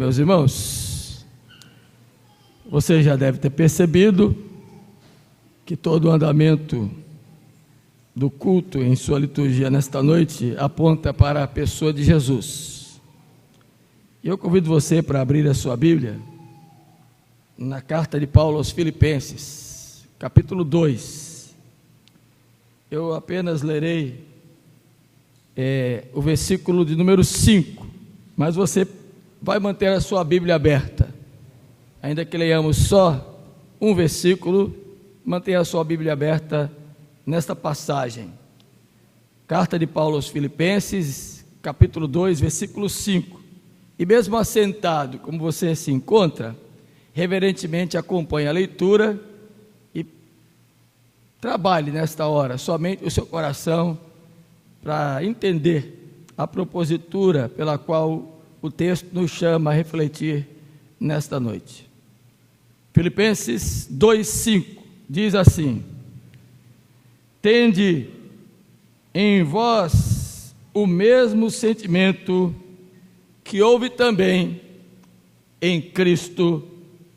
Meus irmãos, você já deve ter percebido que todo o andamento do culto em sua liturgia nesta noite aponta para a pessoa de Jesus. E eu convido você para abrir a sua Bíblia na carta de Paulo aos Filipenses, capítulo 2. Eu apenas lerei o versículo de número 5, mas você vai manter a sua Bíblia aberta, ainda que leiamos só um versículo, mantenha a sua Bíblia aberta nesta passagem. Carta de Paulo aos Filipenses, capítulo 2, versículo 5. E mesmo assentado, como você se encontra, reverentemente acompanhe a leitura e trabalhe nesta hora somente o seu coração para entender a propositura pela qual o texto nos chama a refletir nesta noite. Filipenses 2:5 diz assim: tende em vós o mesmo sentimento que houve também em Cristo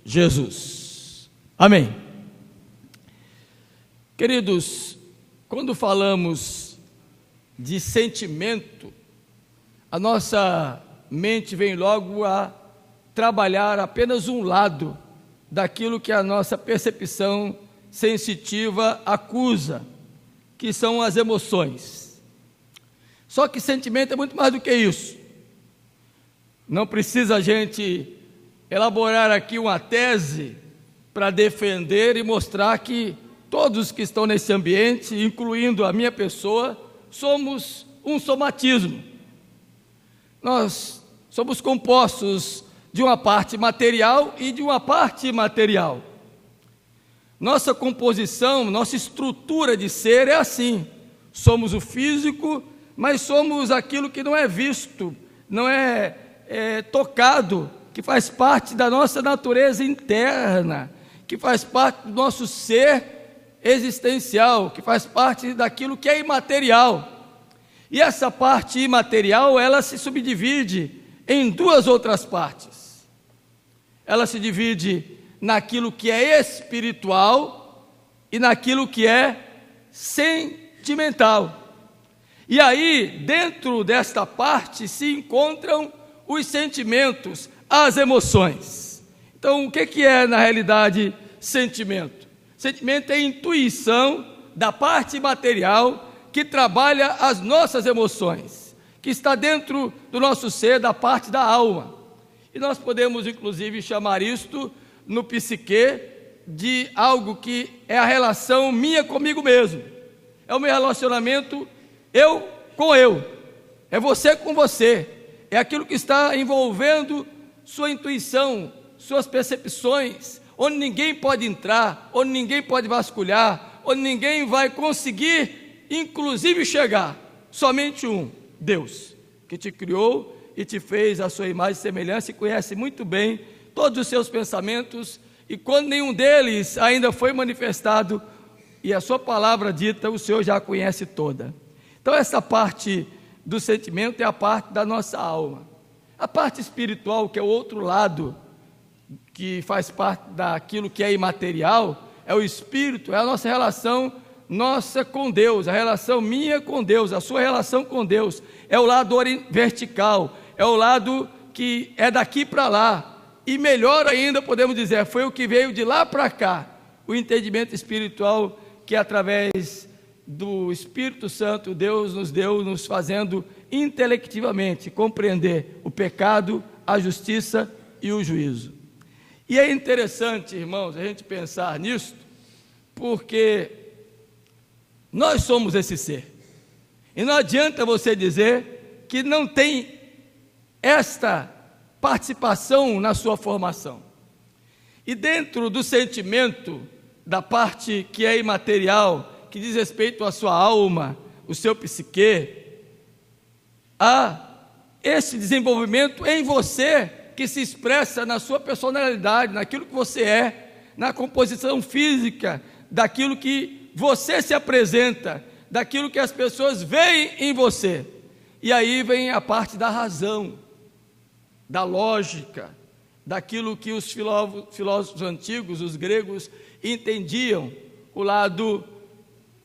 Jesus. Amém. Queridos, quando falamos de sentimento, a nossa mente vem logo a trabalhar apenas um lado daquilo que a nossa percepção sensitiva acusa, que são as emoções. Só que sentimento é muito mais do que isso. Não precisa a gente elaborar aqui uma tese para defender e mostrar que todos que estão nesse ambiente, incluindo a minha pessoa, somos um somatismo. Nós somos compostos de uma parte material e de uma parte imaterial. Nossa composição, nossa estrutura de ser é assim. Somos o físico, mas somos aquilo que não é visto, não é tocado, que faz parte da nossa natureza interna, que faz parte do nosso ser existencial, que faz parte daquilo que é imaterial. E essa parte imaterial, ela se subdivide em duas outras partes. Ela se divide naquilo que é espiritual e naquilo que é sentimental. E aí, dentro desta parte, se encontram os sentimentos, as emoções. Então, o que é, na realidade, sentimento? Sentimento é a intuição da parte material que trabalha as nossas emoções, que está dentro do nosso ser, da parte da alma. E nós podemos, inclusive, chamar isto, no psique, de algo que é a relação minha comigo mesmo. É o meu relacionamento eu com eu. É você com você. É aquilo que está envolvendo sua intuição, suas percepções, onde ninguém pode entrar, onde ninguém pode vasculhar, onde ninguém vai conseguir, inclusive, chegar. Somente um, Deus, que te criou e te fez a sua imagem e semelhança e conhece muito bem todos os seus pensamentos, e quando nenhum deles ainda foi manifestado e a sua palavra dita, o Senhor já a conhece toda. Então essa parte do sentimento é a parte da nossa alma. A parte espiritual, que é o outro lado, que faz parte daquilo que é imaterial, é o espírito, é a nossa relação nossa com Deus, a relação minha com Deus, a sua relação com Deus, é o lado vertical, é o lado que é daqui para lá, e melhor ainda podemos dizer, foi o que veio de lá para cá, o entendimento espiritual que através do Espírito Santo Deus nos deu, nos fazendo intelectivamente compreender o pecado, a justiça e o juízo. E é interessante, irmãos, a gente pensar nisso, porque nós somos esse ser, e não adianta você dizer que não tem esta participação na sua formação. E dentro do sentimento, da parte que é imaterial, que diz respeito à sua alma, o seu psique, há esse desenvolvimento em você, que se expressa na sua personalidade, naquilo que você é, na composição física, daquilo que você se apresenta, daquilo que as pessoas veem em você. E aí vem a parte da razão, da lógica, daquilo que os filósofos antigos, os gregos, entendiam, o lado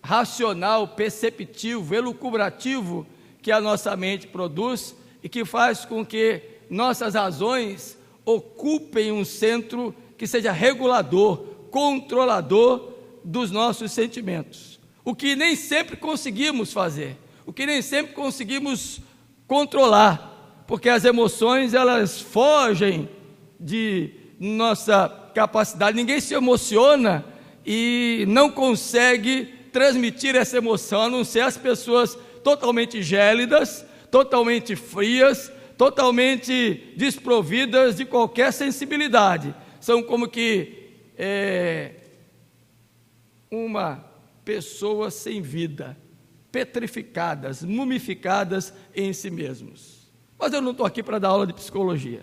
racional, perceptivo, elucubrativo que a nossa mente produz e que faz com que nossas razões ocupem um centro que seja regulador, controlador dos nossos sentimentos. O que nem sempre conseguimos fazer, o que nem sempre conseguimos controlar, porque as emoções, elas fogem de nossa capacidade. Ninguém se emociona e não consegue transmitir essa emoção, a não ser as pessoas totalmente gélidas, totalmente frias, totalmente desprovidas de qualquer sensibilidade. São como que uma pessoa sem vida, petrificadas, mumificadas em si mesmos. Mas eu não estou aqui para dar aula de psicologia,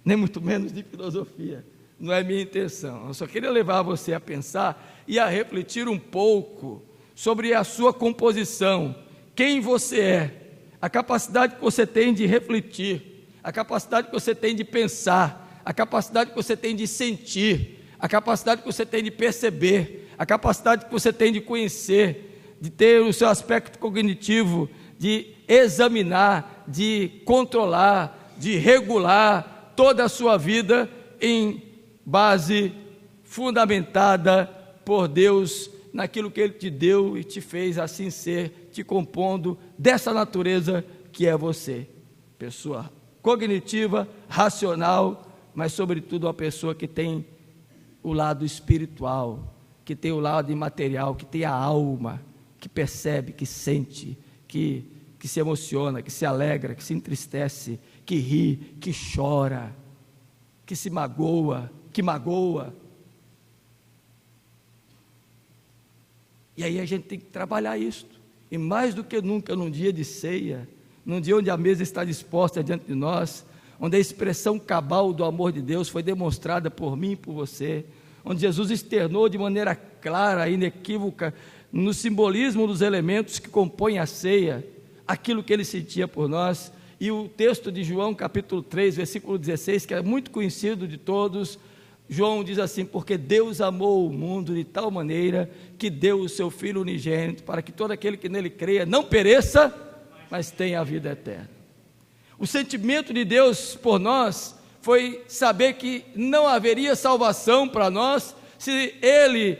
nem muito menos de filosofia, não é minha intenção. Eu só queria levar você a pensar e a refletir um pouco sobre a sua composição, quem você é, a capacidade que você tem de refletir, a capacidade que você tem de pensar, a capacidade que você tem de sentir, a capacidade que você tem de perceber, a capacidade que você tem de conhecer, de ter o seu aspecto cognitivo, de examinar, de controlar, de regular toda a sua vida em base fundamentada por Deus, naquilo que Ele te deu e te fez assim ser, te compondo dessa natureza que é você, pessoa cognitiva, racional, mas sobretudo uma pessoa que tem o lado espiritual, que tem o lado imaterial, que tem a alma, que percebe, que sente, que se emociona, que se alegra, que se entristece, que ri, que chora, que se magoa, que magoa. E aí a gente tem que trabalhar isso. E mais do que nunca, num dia de ceia, num dia onde a mesa está disposta diante de nós, onde a expressão cabal do amor de Deus foi demonstrada por mim e por você, onde Jesus externou de maneira clara, inequívoca, no simbolismo dos elementos que compõem a ceia, aquilo que Ele sentia por nós. E o texto de João capítulo 3, versículo 16, que é muito conhecido de todos, João diz assim: porque Deus amou o mundo de tal maneira que deu o seu Filho unigênito, para que todo aquele que nele creia não pereça, mas tenha a vida eterna. O sentimento de Deus por nós foi saber que não haveria salvação para nós se Ele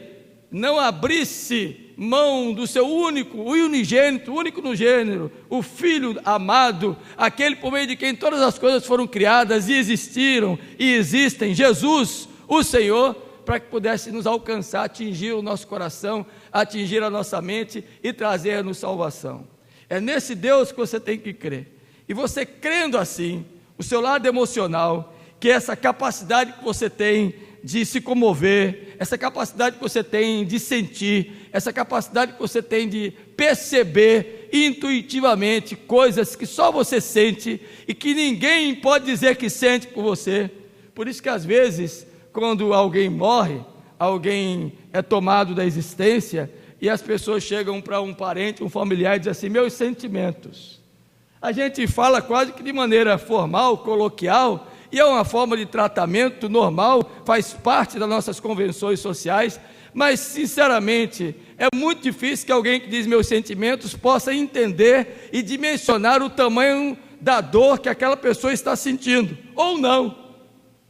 não abrisse mão do seu único, o unigênito, o único no gênero, o Filho amado, aquele por meio de quem todas as coisas foram criadas e existiram e existem, Jesus, o Senhor, para que pudesse nos alcançar, atingir o nosso coração, atingir a nossa mente e trazer-nos salvação. É nesse Deus que você tem que crer. E você crendo assim, o seu lado emocional, que essa capacidade que você tem de se comover, essa capacidade que você tem de sentir, essa capacidade que você tem de perceber intuitivamente coisas que só você sente e que ninguém pode dizer que sente por você. Por isso que às vezes, quando alguém morre, alguém é tomado da existência e as pessoas chegam para um parente, um familiar e dizem assim: meus sentimentos. A gente fala quase que de maneira formal, coloquial, e é uma forma de tratamento normal, faz parte das nossas convenções sociais, mas sinceramente é muito difícil que alguém que diz meus sentimentos possa entender e dimensionar o tamanho da dor que aquela pessoa está sentindo, ou não,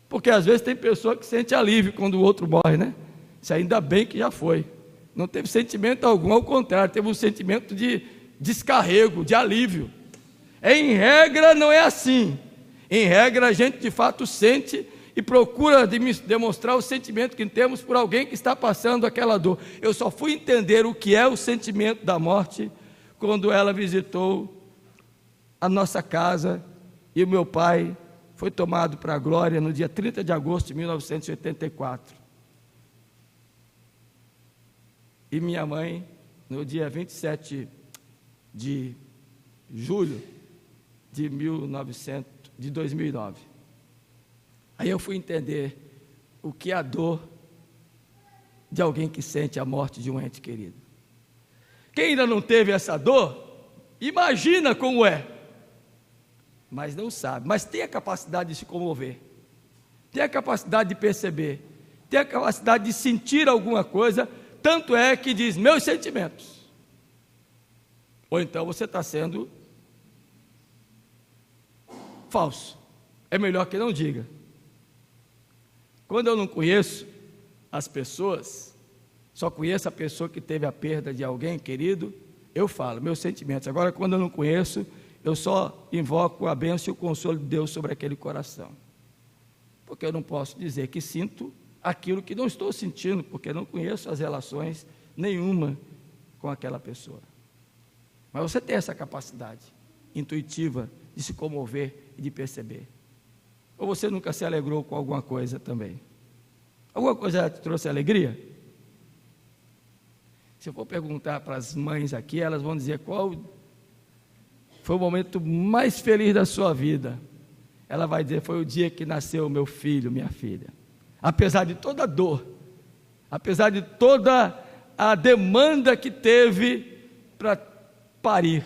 porque às vezes tem pessoa que sente alívio quando o outro morre, né? Isso ainda bem que já foi, não teve sentimento algum, ao contrário, teve um sentimento de descarrego, de alívio. Em regra não é assim. Em regra, a gente de fato sente e procura demonstrar o sentimento que temos por alguém que está passando aquela dor. Eu só fui entender o que é o sentimento da morte quando ela visitou a nossa casa e o meu pai foi tomado para a glória no dia 30 de agosto de 1984. E minha mãe, no dia 27 de julho de 2009. Aí eu fui entender o que é a dor de alguém que sente a morte de um ente querido. Quem ainda não teve essa dor, imagina como é. mas não sabe, mas tem a capacidade de se comover, tem a capacidade de perceber, tem a capacidade de sentir alguma coisa, tanto é que diz, meus sentimentos. Ou então você está sendo falso, é melhor que não diga. Quando eu não conheço as pessoas, só conheço a pessoa que teve a perda de alguém querido, eu falo, meus sentimentos. Agora, quando eu não conheço, eu só invoco a bênção e o consolo de Deus sobre aquele coração. Porque eu não posso dizer que sinto aquilo que não estou sentindo, porque não conheço as relações nenhuma com aquela pessoa. Mas você tem essa capacidade intuitiva de se comover e de perceber. Ou você nunca se alegrou com alguma coisa também? Alguma coisa te trouxe alegria? Se eu for perguntar para as mães aqui, elas vão dizer qual foi o momento mais feliz da sua vida. Ela vai dizer, foi o dia que nasceu meu filho, minha filha. Apesar de toda a dor, apesar de toda a demanda que teve para parir,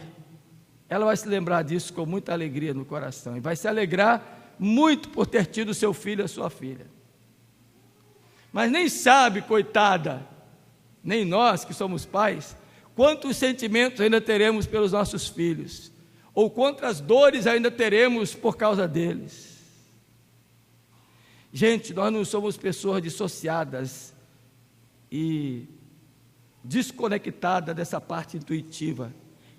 ela vai se lembrar disso com muita alegria no coração, e vai se alegrar muito por ter tido seu filho e sua filha. Mas nem sabe, coitada, nem nós que somos pais, quantos sentimentos ainda teremos pelos nossos filhos, ou quantas dores ainda teremos por causa deles. Gente, nós não somos pessoas dissociadas e desconectadas dessa parte intuitiva.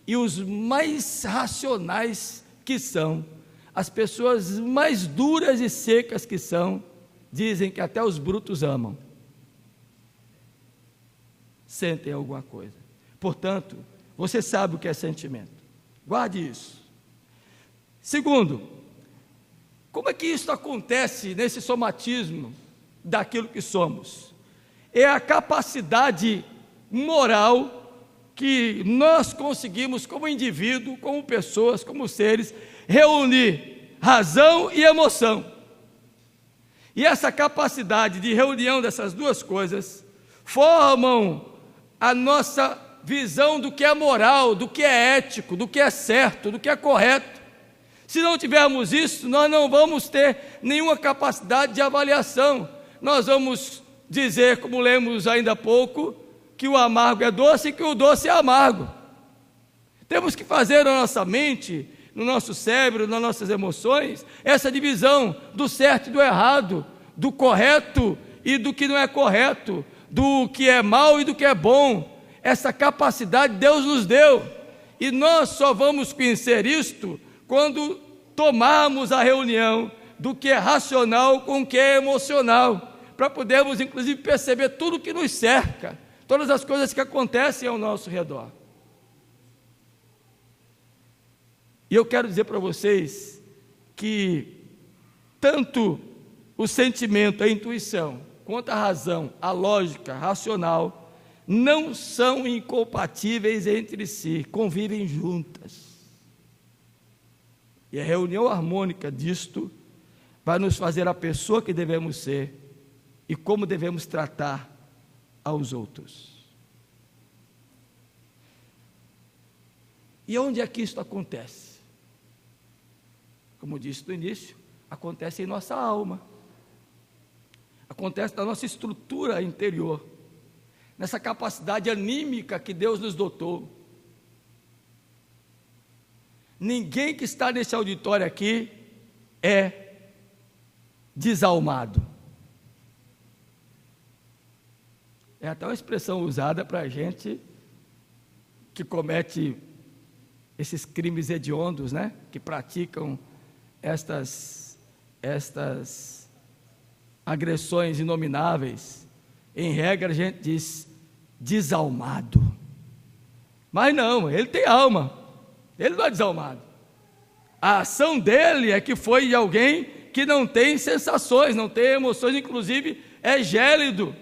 E os mais racionais que são, as pessoas mais duras e secas que são, dizem que até os brutos amam. Sentem alguma coisa. Portanto, você sabe o que é sentimento. Guarde isso. Segundo, como é que isso acontece nesse somatismo daquilo que somos? É a capacidade moral que nós conseguimos como indivíduo, como pessoas, como seres, reunir razão e emoção. E essa capacidade de reunião dessas duas coisas formam a nossa visão do que é moral, do que é ético, do que é certo, do que é correto. Se não tivermos isso, nós não vamos ter nenhuma capacidade de avaliação. Nós vamos dizer, como lemos ainda há pouco, que o amargo é doce e que o doce é amargo. Temos que fazer na nossa mente, no nosso cérebro, nas nossas emoções, essa divisão do certo e do errado, do correto e do que não é correto, do que é mal e do que é bom. Essa capacidade Deus nos deu, e nós só vamos conhecer isto quando tomarmos a reunião do que é racional com o que é emocional, para podermos inclusive perceber tudo o que nos cerca, todas as coisas que acontecem ao nosso redor. E eu quero dizer para vocês que tanto o sentimento, a intuição, quanto a razão, a lógica racional, não são incompatíveis entre si, convivem juntas. E a reunião harmônica disto vai nos fazer a pessoa que devemos ser e como devemos tratar aos outros. E onde é que isso acontece? Como disse no início, acontece em nossa alma, acontece na nossa estrutura interior, nessa capacidade anímica que Deus nos dotou. Ninguém que está nesse auditório aqui é desalmado. É até uma expressão usada para a gente que comete esses crimes hediondos, né? Que praticam estas agressões inomináveis. Em regra a gente diz desalmado. Mas não, ele tem alma, ele não é desalmado. A ação dele é que foi de alguém que não tem sensações, não tem emoções, inclusive é gélido,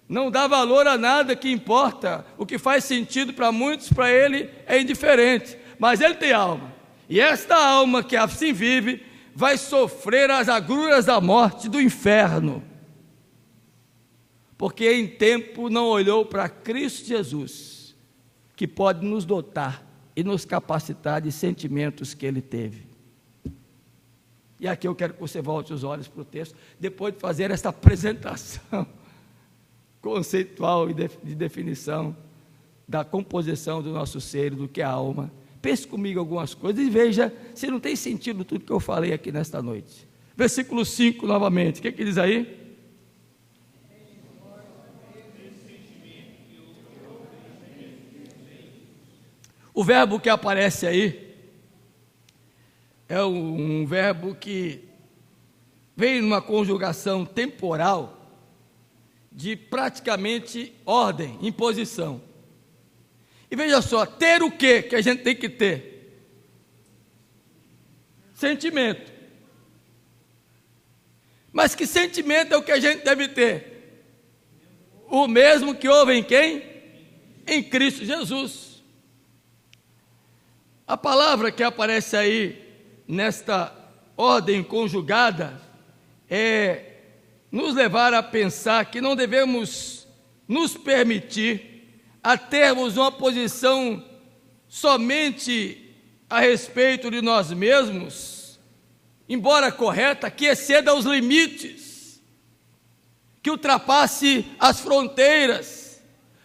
não dá valor a nada que importa. O que faz sentido para muitos, para ele é indiferente, mas ele tem alma, e esta alma que assim vive vai sofrer as agruras da morte, do inferno, porque em tempo não olhou para Cristo Jesus, que pode nos dotar e nos capacitar de sentimentos que ele teve. E aqui eu quero que você volte os olhos para o texto, depois de fazer esta apresentação conceitual e de definição da composição do nosso ser, do que é a alma. Pense comigo algumas coisas e veja se não tem sentido tudo que eu falei aqui nesta noite. Versículo 5 novamente, o que diz aí? O verbo que aparece aí é um verbo que vem numa conjugação temporal de praticamente ordem, imposição. E veja só, ter o quê que a gente tem que ter? Sentimento. Mas que sentimento é o que a gente deve ter? O mesmo que houve em quem? Em Cristo Jesus. A palavra que aparece aí nesta ordem conjugada é nos levar a pensar que não devemos nos permitir a termos uma posição somente a respeito de nós mesmos, embora correta, que exceda os limites, que ultrapasse as fronteiras.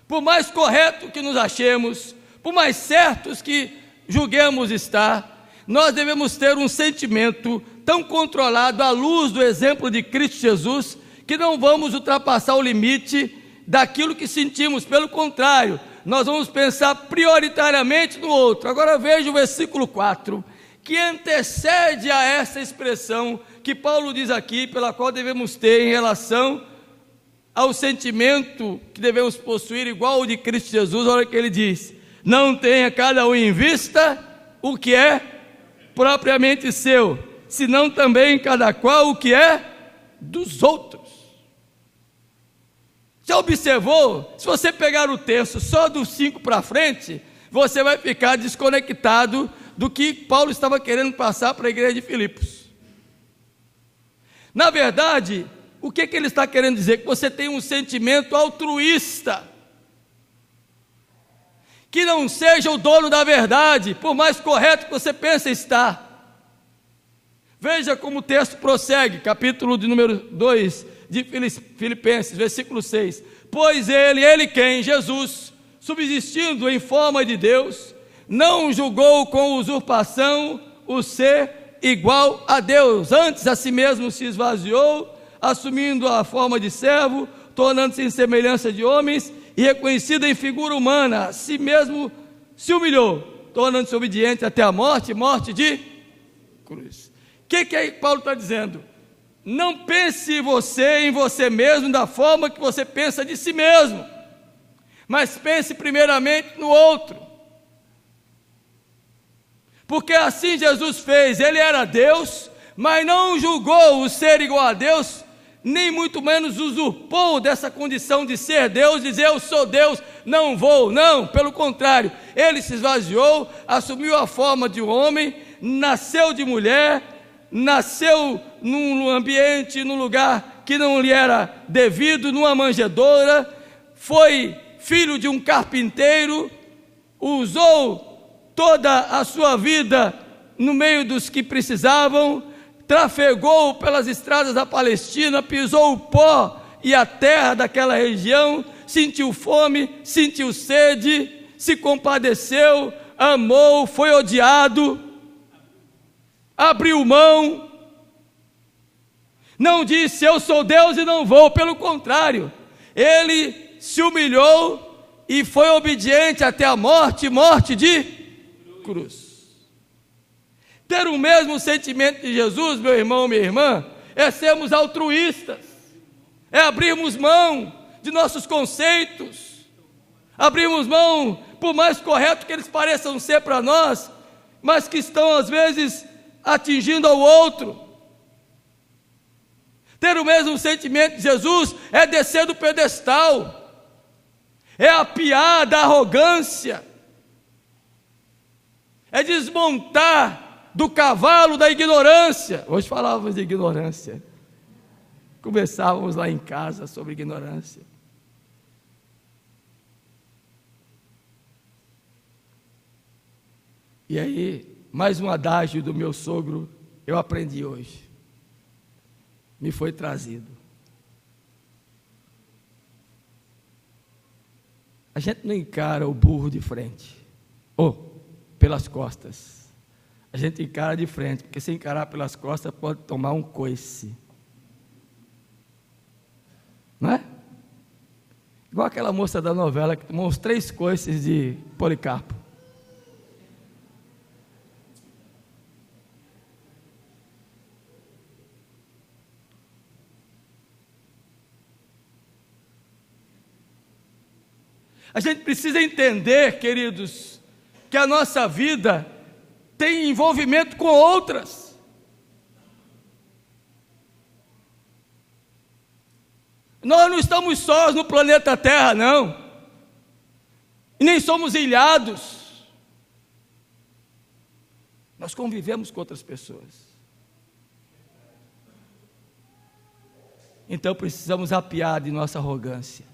Por mais correto que nos achemos, por mais certos que julguemos estar, nós devemos ter um sentimento tão controlado à luz do exemplo de Cristo Jesus, que não vamos ultrapassar o limite daquilo que sentimos. Pelo contrário, nós vamos pensar prioritariamente no outro. Agora veja o versículo 4, que antecede a essa expressão que Paulo diz aqui, pela qual devemos ter em relação ao sentimento que devemos possuir igual ao de Cristo Jesus. Olha o que ele diz: não tenha cada um em vista o que é propriamente seu, senão também cada qual o que é dos outros. Já observou? Se você pegar o texto só do 5 para frente, você vai ficar desconectado do que Paulo estava querendo passar para a igreja de Filipos. Na verdade, o que ele está querendo dizer? Que você tem um sentimento altruísta, que não seja o dono da verdade, por mais correto que você pense estar. Veja como o texto prossegue, capítulo de número 2 de Filipenses, versículo 6. Pois ele quem? Jesus, subsistindo em forma de Deus, não julgou com usurpação o ser igual a Deus, antes a si mesmo se esvaziou, assumindo a forma de servo, tornando-se em semelhança de homens, e reconhecido em figura humana, a si mesmo se humilhou, tornando-se obediente até a morte, morte de cruz. O que aí Paulo está dizendo? Não pense você em você mesmo da forma que você pensa de si mesmo, mas pense primeiramente no outro. Porque assim Jesus fez. Ele era Deus, mas não julgou o ser igual a Deus, nem muito menos usurpou dessa condição de ser Deus, dizer eu sou Deus, não vou, não, pelo contrário, ele se esvaziou, assumiu a forma de um homem, nasceu de mulher, nasceu num ambiente, num lugar que não lhe era devido, numa manjedoura, foi filho de um carpinteiro, usou toda a sua vida no meio dos que precisavam, trafegou pelas estradas da Palestina, pisou o pó e a terra daquela região, sentiu fome, sentiu sede, se compadeceu, amou, foi odiado, abriu mão, não disse eu sou Deus e não vou, pelo contrário, ele se humilhou e foi obediente até a morte, morte de cruz. Ter o mesmo sentimento de Jesus, meu irmão, minha irmã, é sermos altruístas, é abrirmos mão de nossos conceitos, abrirmos mão, por mais correto que eles pareçam ser para nós, mas que estão às vezes atingindo ao outro. Ter o mesmo sentimento de Jesus é descer do pedestal, é apiar da arrogância, é desmontar do cavalo da ignorância. Hoje falávamos de ignorância, conversávamos lá em casa sobre ignorância. E aí, mais um adágio do meu sogro, eu aprendi hoje. me foi trazido. A gente não encara o burro de frente, ou pelas costas. A gente encara de frente, porque se encarar pelas costas pode tomar um coice. Não é? Igual aquela moça da novela que tomou uns 3 coices de Policarpo. A gente precisa entender, queridos, que a nossa vida tem envolvimento com outras. Nós não estamos sós no planeta Terra, não. E nem somos ilhados. Nós convivemos com outras pessoas. Então precisamos apiar de nossa arrogância,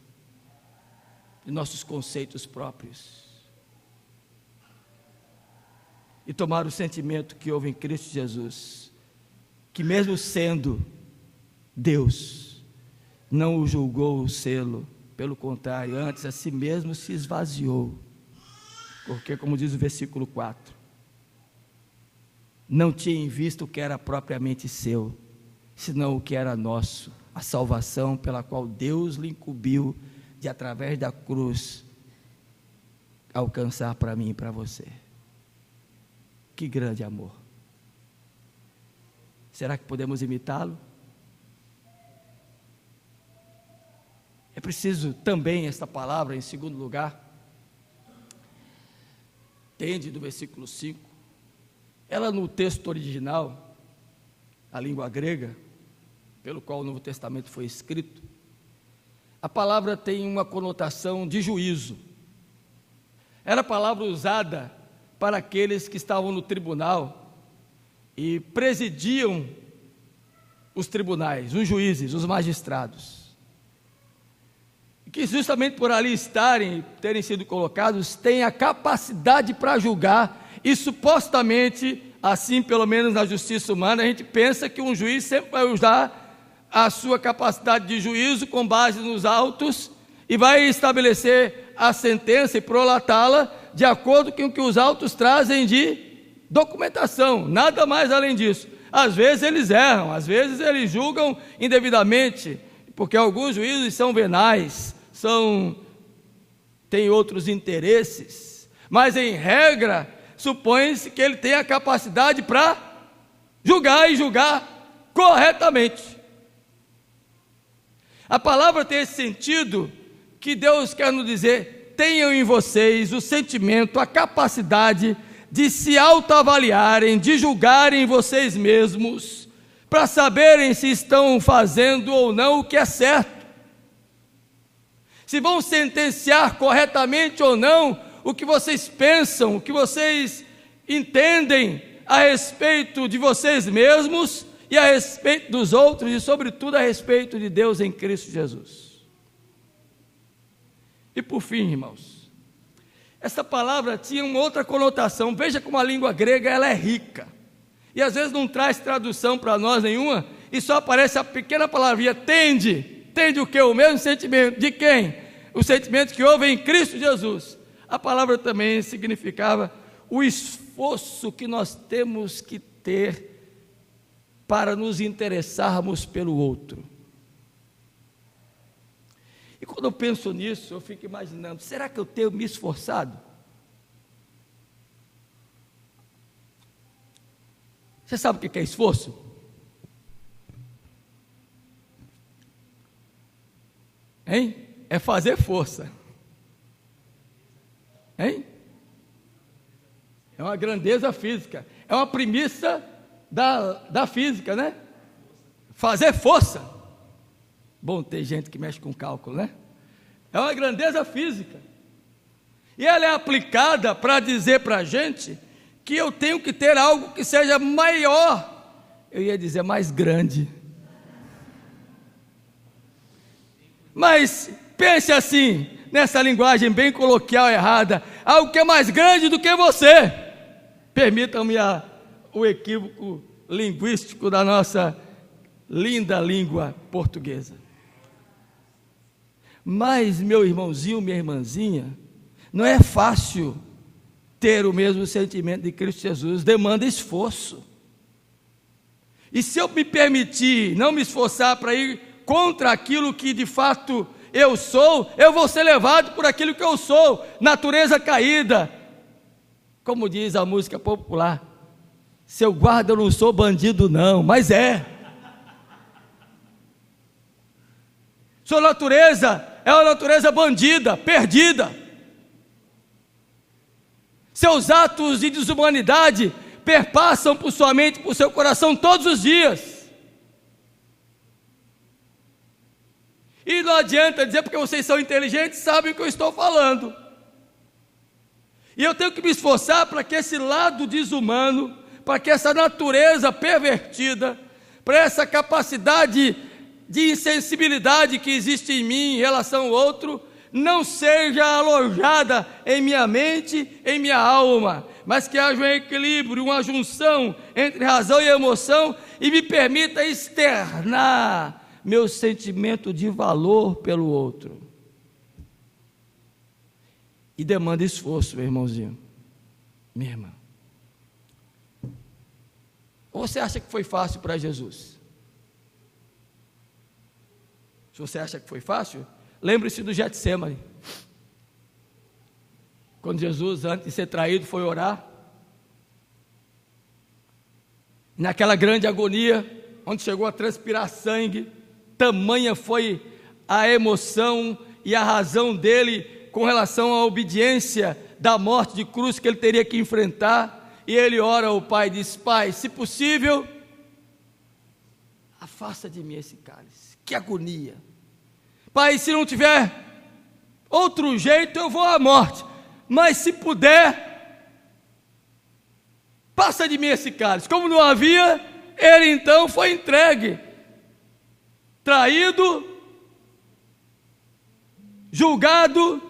de nossos conceitos próprios, e tomar o sentimento que houve em Cristo Jesus, que mesmo sendo Deus, não o julgou o selo, pelo contrário, antes a si mesmo se esvaziou, porque, como diz o versículo 4, não tinha em vista o que era propriamente seu, senão o que era nosso, a salvação pela qual Deus lhe incumbiu de, através da cruz, alcançar para mim e para você. Que grande amor! Será que podemos imitá-lo? É preciso também esta palavra, em segundo lugar, tende do versículo 5, ela no texto original, a língua grega, pelo qual o Novo Testamento foi escrito, a palavra tem uma conotação de juízo. Era a palavra usada para aqueles que estavam no tribunal e presidiam os tribunais, os juízes, os magistrados. Que justamente por ali estarem, terem sido colocados, têm a capacidade para julgar, e supostamente, assim pelo menos na justiça humana, a gente pensa que um juiz sempre vai usar a sua capacidade de juízo com base nos autos, e vai estabelecer a sentença e prolatá-la de acordo com o que os autos trazem de documentação, nada mais além disso. Às vezes eles erram, às vezes eles julgam indevidamente, porque alguns juízes são venais, tem outros interesses, mas em regra, supõe-se que ele tem a capacidade para julgar e julgar corretamente. A palavra tem esse sentido que Deus quer nos dizer: tenham em vocês o sentimento, a capacidade de se autoavaliarem, de julgarem vocês mesmos, para saberem se estão fazendo ou não o que é certo, se vão sentenciar corretamente ou não o que vocês pensam, o que vocês entendem a respeito de vocês mesmos e a respeito dos outros, e sobretudo a respeito de Deus em Cristo Jesus. E por fim, irmãos, essa palavra tinha uma outra conotação. Veja como a língua grega ela é rica, e às vezes não traz tradução para nós nenhuma, e só aparece a pequena palavrinha tende o que? O mesmo sentimento de quem? O sentimento que houve em Cristo Jesus. A palavra também significava o esforço que nós temos que ter para nos interessarmos pelo outro. E quando eu penso nisso, eu fico imaginando, será que eu tenho me esforçado? Você sabe o que é esforço? Hein? É fazer força. Hein? É uma grandeza física. É uma premissa da física, né? Fazer força. Bom, tem gente que mexe com cálculo, né? É uma grandeza física. E ela é aplicada para dizer para a gente que eu tenho que ter algo que seja maior. Eu ia dizer mais grande. Mas pense assim, nessa linguagem bem coloquial errada, algo que é mais grande do que você. Permitam-me o equívoco linguístico da nossa linda língua portuguesa. Mas, meu irmãozinho, minha irmãzinha, não é fácil ter o mesmo sentimento de Cristo Jesus, demanda esforço. E se eu me permitir não me esforçar para ir contra aquilo que de fato eu sou, eu vou ser levado por aquilo que eu sou, natureza caída. Como diz a música popular, seu guarda, eu não sou bandido não, mas é. Sua natureza é uma natureza bandida, perdida. Seus atos de desumanidade perpassam por sua mente, por seu coração todos os dias. E não adianta dizer porque vocês são inteligentes, sabem o que eu estou falando. E eu tenho que me esforçar para que esse lado desumano, para que essa natureza pervertida, para essa capacidade de insensibilidade que existe em mim em relação ao outro, não seja alojada em minha mente, em minha alma, mas que haja um equilíbrio, uma junção entre razão e emoção, e me permita externar meu sentimento de valor pelo outro. E demanda esforço, meu irmãozinho, minha irmã. Ou você acha que foi fácil para Jesus? Se você acha que foi fácil, lembre-se do Getsêmani. Quando Jesus, antes de ser traído, foi orar, naquela grande agonia, onde chegou a transpirar sangue, tamanha foi a emoção e a razão dele com relação à obediência da morte de cruz que ele teria que enfrentar, e ele ora ao Pai e diz: Pai, se possível, afasta de mim esse cálice. Que agonia! Pai, se não tiver outro jeito, eu vou à morte, mas se puder, passa de mim esse cálice. Como não havia, ele então foi entregue, traído, julgado,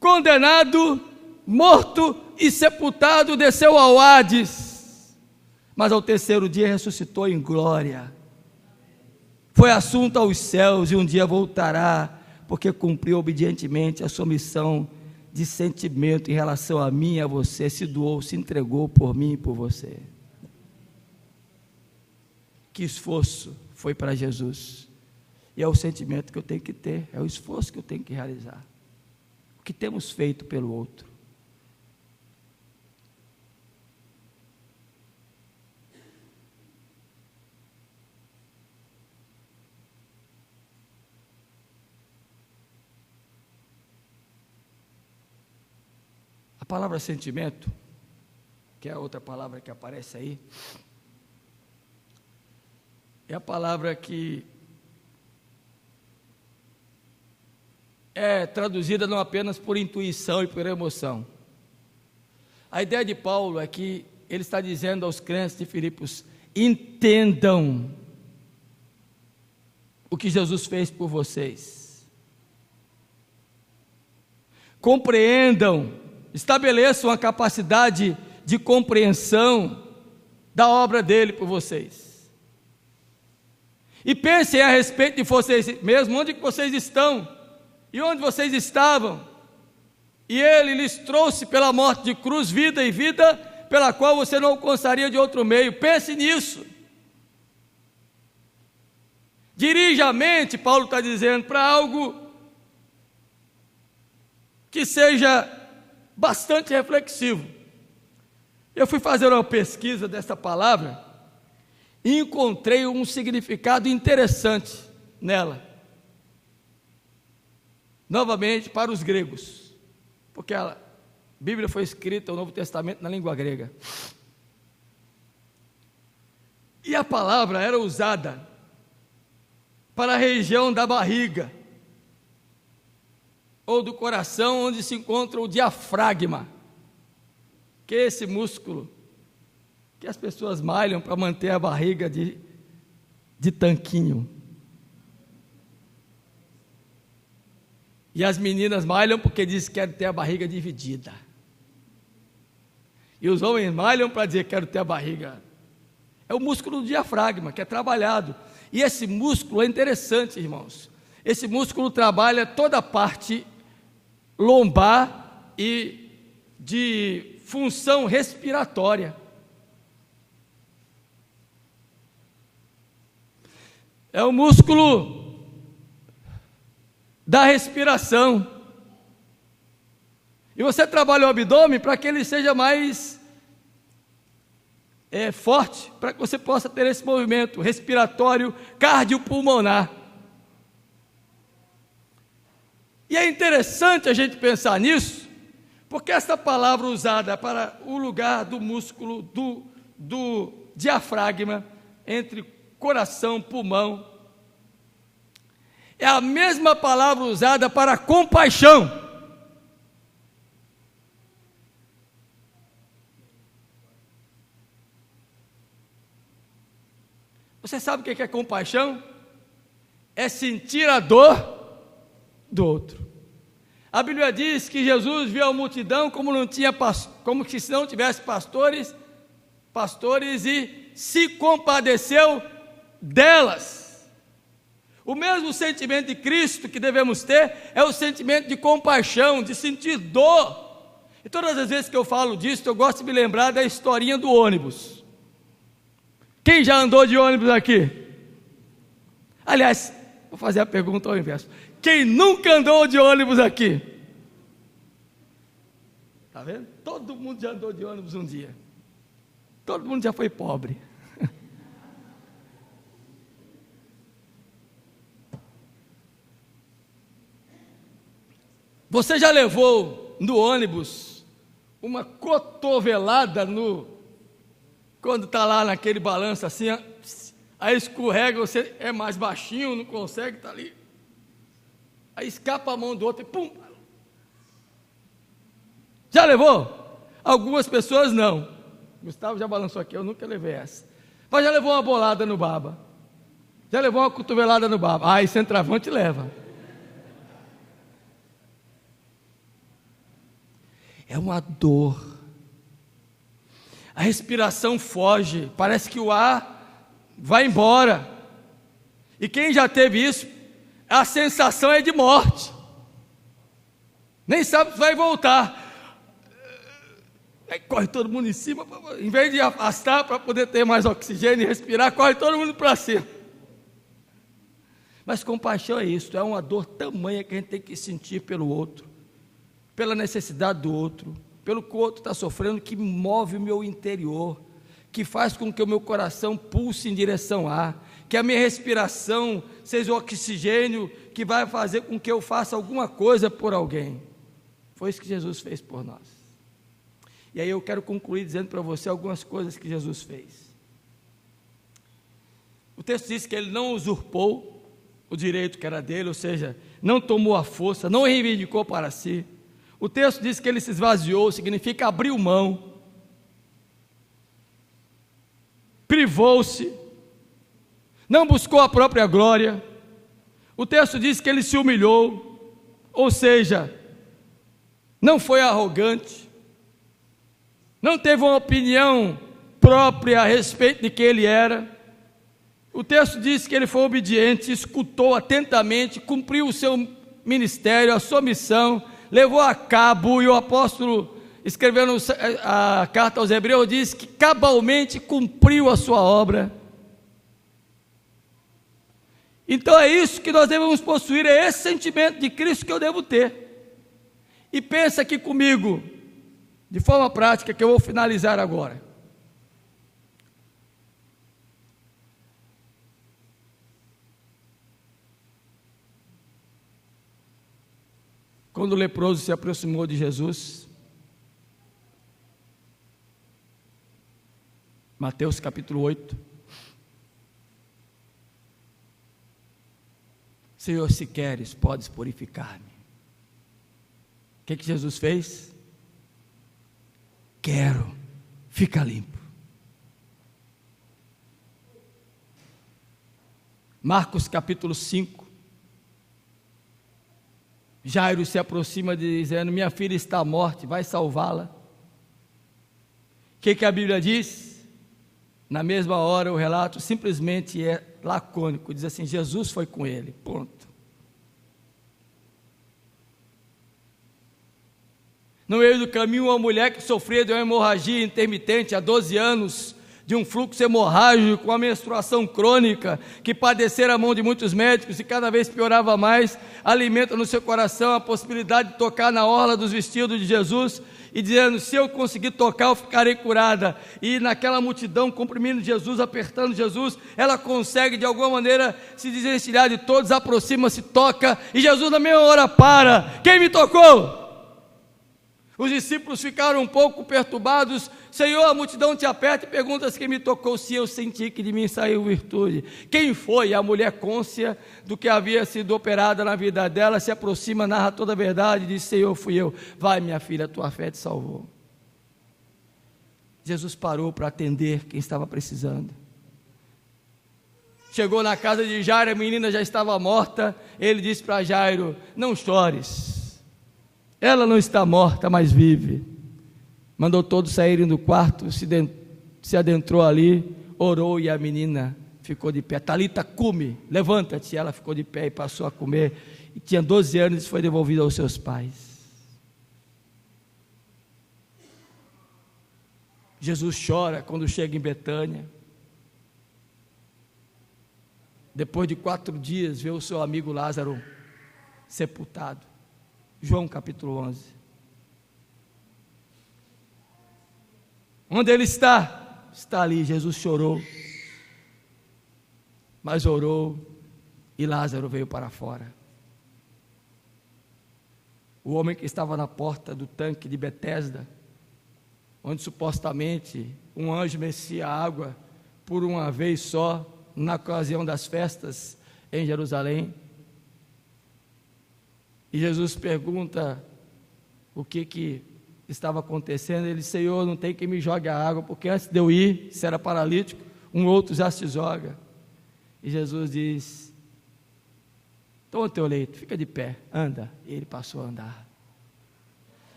condenado, morto e sepultado, desceu ao Hades, mas ao terceiro dia ressuscitou em glória, foi assunto aos céus e um dia voltará, porque cumpriu obedientemente a sua missão de sentimento em relação a mim e a você, se doou, se entregou por mim e por você. Que esforço foi para Jesus, e é o sentimento que eu tenho que ter, é o esforço que eu tenho que realizar, o que temos feito pelo outro. A palavra sentimento, que é a outra palavra que aparece aí, é a palavra que é traduzida não apenas por intuição e por emoção. A ideia de Paulo é que ele está dizendo aos crentes de Filipos: entendam o que Jesus fez por vocês, compreendam, estabeleçam a capacidade de compreensão da obra dele por vocês, e pensem a respeito de vocês mesmos, onde que vocês estão, e onde vocês estavam, e ele lhes trouxe pela morte de cruz vida, e vida pela qual você não alcançaria de outro meio. Pense nisso, dirija a mente, Paulo está dizendo, para algo que seja bastante reflexivo. Eu fui fazer uma pesquisa dessa palavra e encontrei um significado interessante nela, novamente para os gregos, porque a Bíblia foi escrita, o Novo Testamento, na língua grega, e a palavra era usada para a região da barriga ou do coração, onde se encontra o diafragma, que é esse músculo que as pessoas malham para manter a barriga de tanquinho. E as meninas malham porque dizem que querem ter a barriga dividida. E os homens malham para dizer que quero ter a barriga. É o músculo do diafragma que é trabalhado. E esse músculo é interessante, irmãos. Esse músculo trabalha toda a parte lombar e de função respiratória. É o músculo da respiração. E você trabalha o abdômen para que ele seja mais forte, para que você possa ter esse movimento respiratório cardiopulmonar. E é interessante a gente pensar nisso, porque essa palavra usada para o lugar do músculo do diafragma, entre coração, pulmão, é a mesma palavra usada para compaixão. Você sabe o que é compaixão? É sentir a dor do outro. A Bíblia diz que Jesus viu a multidão como que se não tivesse pastores e se compadeceu delas. O mesmo sentimento de Cristo que devemos ter é o sentimento de compaixão, de sentir dor. E todas as vezes que eu falo disso, eu gosto de me lembrar da historinha do ônibus. Quem já andou de ônibus aqui? Aliás, vou fazer a pergunta ao inverso. Quem nunca andou de ônibus aqui? Está vendo? Todo mundo já andou de ônibus um dia. Todo mundo já foi pobre. Você já levou no ônibus uma cotovelada quando está lá naquele balanço assim, aí escorrega, você é mais baixinho, não consegue, está ali. Aí escapa a mão do outro e pum! Já levou? Algumas pessoas não. Gustavo já balançou aqui, eu nunca levei essa. Mas já levou uma bolada no baba? Já levou uma cotovelada no baba? Ah, e centroavante leva. É uma dor. A respiração foge, parece que o ar vai embora. E quem já teve isso, a sensação é de morte. Nem sabe se vai voltar. Aí corre todo mundo em cima, em vez de afastar para poder ter mais oxigênio e respirar, corre todo mundo para cima. Mas compaixão é isso, é uma dor tamanha que a gente tem que sentir pelo outro, pela necessidade do outro, pelo que o outro está sofrendo, que move o meu interior, que faz com que o meu coração pulse em direção a, que a minha respiração seja o oxigênio que vai fazer com que eu faça alguma coisa por alguém. Foi isso que Jesus fez por nós. E aí eu quero concluir dizendo para você algumas coisas que Jesus fez. O texto diz que ele não usurpou o direito que era dele, ou seja, não tomou a força, não reivindicou para si. O texto diz que ele se esvaziou, significa abriu mão, privou-se, não buscou a própria glória. O texto diz que ele se humilhou, ou seja, não foi arrogante, não teve uma opinião própria a respeito de quem ele era. O texto diz que ele foi obediente, escutou atentamente, cumpriu o seu ministério, a sua missão, levou a cabo, e o apóstolo, escrevendo a carta aos Hebreus, diz que cabalmente cumpriu a sua obra. Então é isso que nós devemos possuir, é esse sentimento de Cristo que eu devo ter. E pensa aqui comigo, de forma prática, que eu vou finalizar agora. Quando o leproso se aproximou de Jesus, Mateus capítulo 8, Senhor, se queres, podes purificar-me. O que Jesus fez? Quero, fica limpo. Marcos capítulo 5, Jairo se aproxima dizendo, minha filha está à morte, vai salvá-la. O que a Bíblia diz? Na mesma hora o relato simplesmente é lacônico, diz assim: Jesus foi com ele, ponto. No meio do caminho, uma mulher que sofria de uma hemorragia intermitente há 12 anos, de um fluxo hemorrágico, uma menstruação crônica, que padecera a mão de muitos médicos e cada vez piorava mais, alimenta no seu coração a possibilidade de tocar na orla dos vestidos de Jesus, e dizendo: se eu conseguir tocar, eu ficarei curada. E naquela multidão, comprimindo Jesus, apertando Jesus, ela consegue de alguma maneira se desvencilhar de todos, aproxima-se, toca, e Jesus na mesma hora para: quem me tocou? Os discípulos ficaram um pouco perturbados. Senhor, a multidão te aperta e perguntas quem me tocou, se eu senti que de mim saiu virtude. Quem foi? A mulher, cônscia do que havia sido operada na vida dela, se aproxima, narra toda a verdade e diz: Senhor, fui eu. Vai, minha filha, a tua fé te salvou. Jesus parou para atender quem estava precisando. Chegou na casa de Jairo, a menina já estava morta. Ele disse para Jairo: não chores, ela não está morta, mas vive. Mandou todos saírem do quarto, se adentrou ali, orou e a menina ficou de pé. Talita cumi, levanta-te. Ela ficou de pé e passou a comer. E tinha 12 anos e foi devolvida aos seus pais. Jesus chora quando chega em Betânia. Depois de 4 dias, vê o seu amigo Lázaro sepultado. João capítulo 11. Onde ele está? Está ali. Jesus chorou, mas orou, e Lázaro veio para fora. O homem que estava na porta do tanque de Betesda, onde supostamente um anjo mexia a água por uma vez só, na ocasião das festas em Jerusalém, e Jesus pergunta o que estava acontecendo. Ele disse: Senhor, não tem quem me jogue a água, porque antes de eu ir, se era paralítico, um outro já se joga. E Jesus diz: toma o teu leito, fica de pé, anda. E ele passou a andar.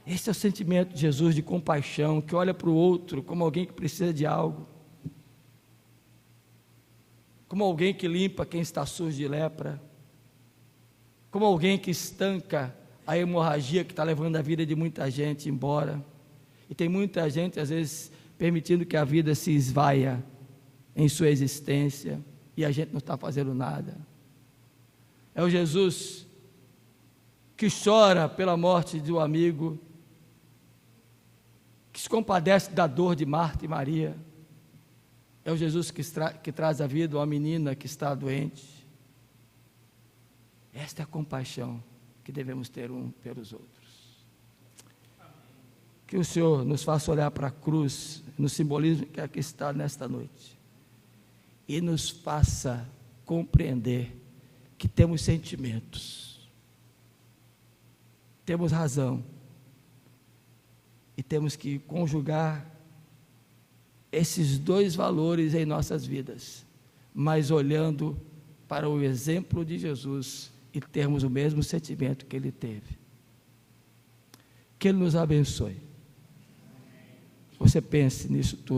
Esse é o sentimento de Jesus, de compaixão, que olha para o outro como alguém que precisa de algo, como alguém que limpa quem está sujo de lepra, como alguém que estanca a hemorragia que está levando a vida de muita gente embora. E tem muita gente, às vezes, permitindo que a vida se esvaia em sua existência, e a gente não está fazendo nada. É o Jesus que chora pela morte de um amigo, que se compadece da dor de Marta e Maria. É o Jesus que traz a vida a uma menina que está doente. Esta é a compaixão que devemos ter um pelos outros. Que o Senhor nos faça olhar para a cruz, no simbolismo que aqui está nesta noite, e nos faça compreender que temos sentimentos, temos razão, e temos que conjugar esses 2 valores em nossas vidas, mas olhando para o exemplo de Jesus, e termos o mesmo sentimento que ele teve. Que ele nos abençoe. Você pense nisso tudo.